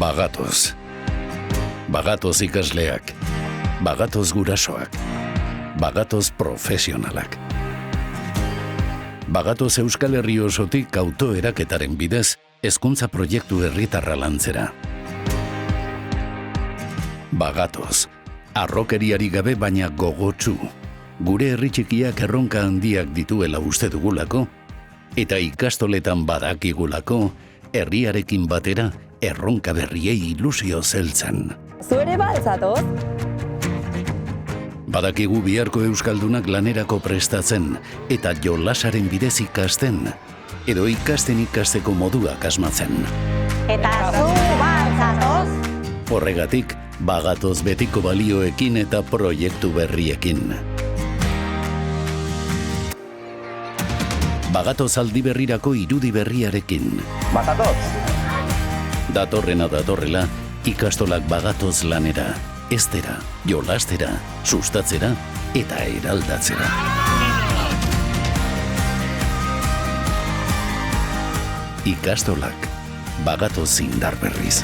Bagatoz. Bagatoz ikasleak. Bagatoz gurasoak. Bagatoz profesionalak. Bagatoz Euskal Herri osotik autoeraketaren bidez hezkuntza proiektu herritarra lantzera. Bagatoz. Arrokeriari gabe baina gogotsu. Gure herri txikiak erronka handiak dituela uste dugulako, eta ikastoletan badakigulako, herriarekin batera erronka berriei ilusio zeltzen. Zu ere baltzatoz? Badakigu biharko euskaldunak lanerako prestatzen eta jolasaren bidez ikasten, edo ikasteko moduak asmatzen. Eta zu baltzatoz? Horregatik, bagatoz betiko balioekin eta proiektu berriekin. Bagatoz aldi berrirako irudi berriarekin. Bazatoz! Datorrena datorrela, ikastolak bagatoz lanera, heztera, jolastera, sustatzera eta eraldatzera. Ikastolak, bagatoz indar berriz.